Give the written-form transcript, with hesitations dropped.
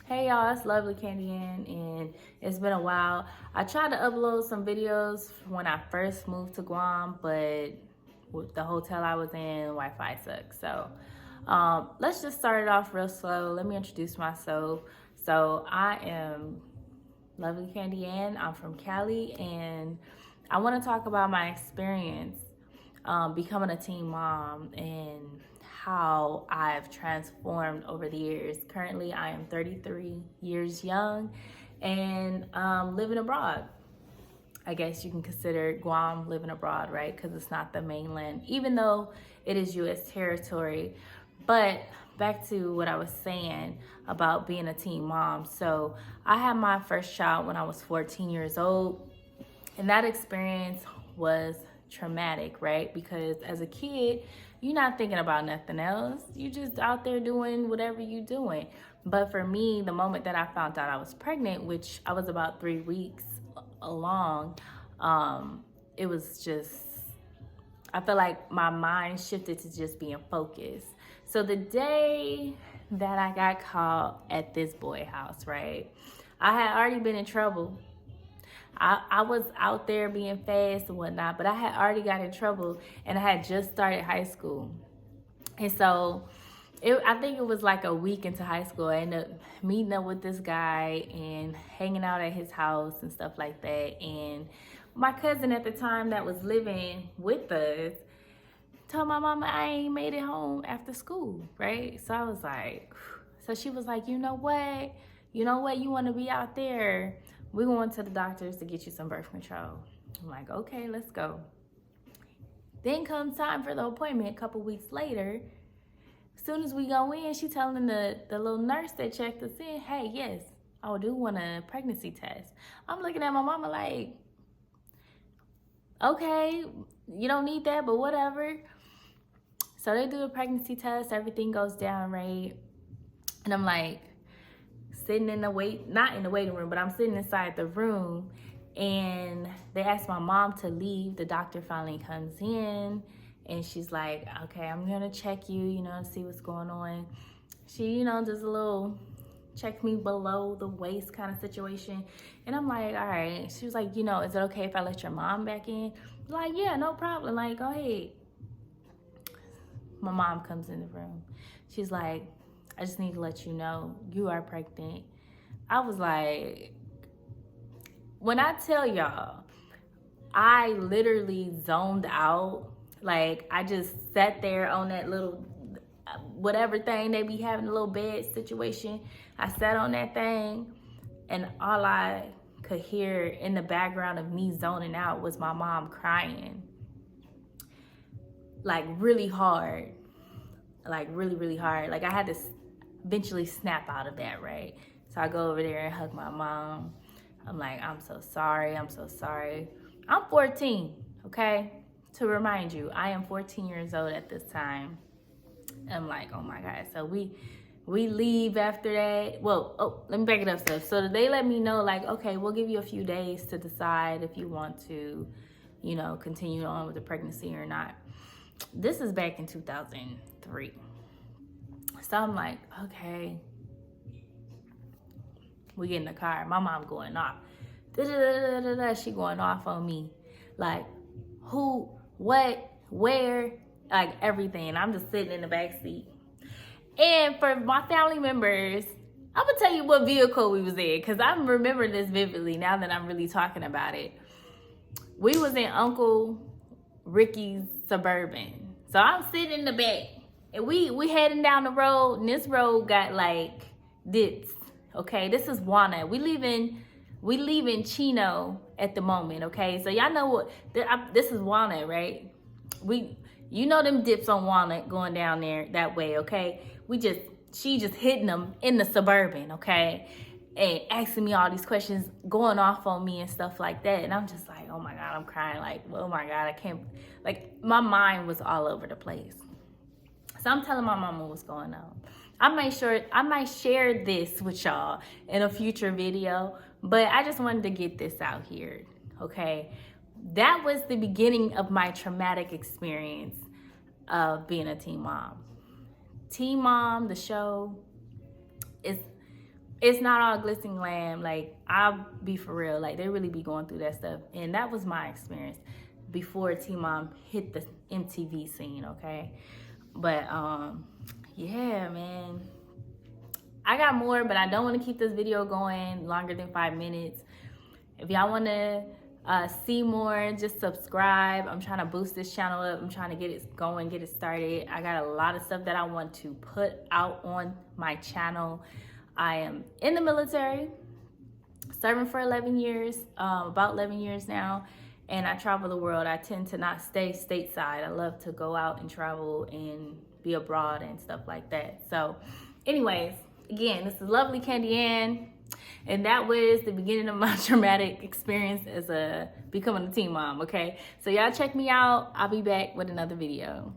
Hey y'all, it's Lovely Candy Ann, and it's been a while. I tried to upload some videos when I first moved to Guam, but with the hotel I was in, Wi-Fi sucks. So let's just start it off real slow. Let me introduce myself. So I am Lovely Candy Ann. I'm from Cali, and I want to talk about my experience becoming a teen mom and how I've transformed over the years. Currently, I am 33 years young and living abroad. I guess you can consider Guam living abroad, right? Because it's not the mainland, even though it is U.S. territory. But back to what I was saying about being a teen mom. So I had my first child when I was 14 years old. And that experience was traumatic, right? Because as a kid, you're not thinking about nothing else. You just out there doing whatever you doing. But for me, the moment that I found out I was pregnant, which I was about 3 weeks along, it was just, I feel like my mind shifted to just being focused. So the day that I got caught at this boy house, right? I had already been in trouble. I was out there being fast and whatnot, but I had already got in trouble and I had just started high school. And so I think it was like a week into high school. I ended up meeting up with this guy and hanging out at his house and stuff like that. And my cousin at the time that was living with us told my mama I ain't made it home after school, right? So I was like, so she was like, you know what? You want to be out there. We're going to the doctors to get you some birth control. I'm like, okay, let's go. Then comes time for the appointment a couple weeks later. As soon as we go in, she telling the little nurse that checked us in, hey, yes, I do want a pregnancy test. I'm looking at my mama like, okay, you don't need that, but whatever. So they do a pregnancy test, everything goes down right. And I'm like, sitting in the not in the waiting room, but I'm sitting inside the room, and they asked my mom to leave. The doctor finally comes in and she's like, okay, I'm gonna check you, see what's going on. She, does a little check me below the waist kind of situation. And I'm like, all right. She was like, is it okay if I let your mom back in? I'm like, yeah, no problem. Like, go ahead. My mom comes in the room. She's like, I just need to let you know you are pregnant. I was like, when I tell y'all, I literally zoned out. Like, I just sat there on that little, whatever thing they be having, a little bed situation. I sat on that thing, and all I could hear in the background of me zoning out was my mom crying. Like, really hard. Like, really, really hard. Like, I had to eventually snap out of that, right? So I go over there and hug my mom. I'm like, I'm so sorry. I'm so sorry. I'm 14, okay? To remind you, I am 14 years old at this time. I'm like, oh my God. So we leave after that. Well, let me back it up. So they let me know, like, okay, we'll give you a few days to decide if you want to, continue on with the pregnancy or not. This is back in 2003. So I'm like, okay. We get in the car. My mom going off. She going off on me. Like, who, what, where, like everything. I'm just sitting in the back seat. And for my family members, I'm gonna tell you what vehicle we was in, because I remember this vividly now that I'm really talking about it. We was in Uncle Ricky's Suburban. So I'm sitting in the back. And we heading down the road, and this road got like dips. Okay, this is Walnut. We leaving Chino at the moment. Okay, so y'all know what this is, Walnut, right? Them dips on Walnut going down there that way. Okay, she just hitting them in the Suburban. Okay, and asking me all these questions, going off on me and stuff like that. And I'm just like, oh my God, I'm crying. Like, oh my God, I can't. Like, my mind was all over the place. So I'm telling my mama what's going on. I might share this with y'all in a future video, but I just wanted to get this out here, okay? That was the beginning of my traumatic experience of being a teen mom. Teen Mom, the show, it's not all glitz and glam. Like, I'll be for real, like they really be going through that stuff. And that was my experience before T-Mom hit the MTV scene, okay? But yeah, man, I got more, but I don't want to keep this video going longer than 5 minutes. If y'all want to see more, just subscribe. I'm trying to boost this channel up. I'm trying to get it going, get it started. I got a lot of stuff that I want to put out on my channel. I am in the military, serving for 11 years, about 11 years now, and I travel the world. I tend to not stay stateside. I love to go out and travel and be abroad and stuff like that. So anyways, again, this is Lovely Candy Ann. And that was the beginning of my traumatic experience as becoming a teen mom, okay? So y'all check me out. I'll be back with another video.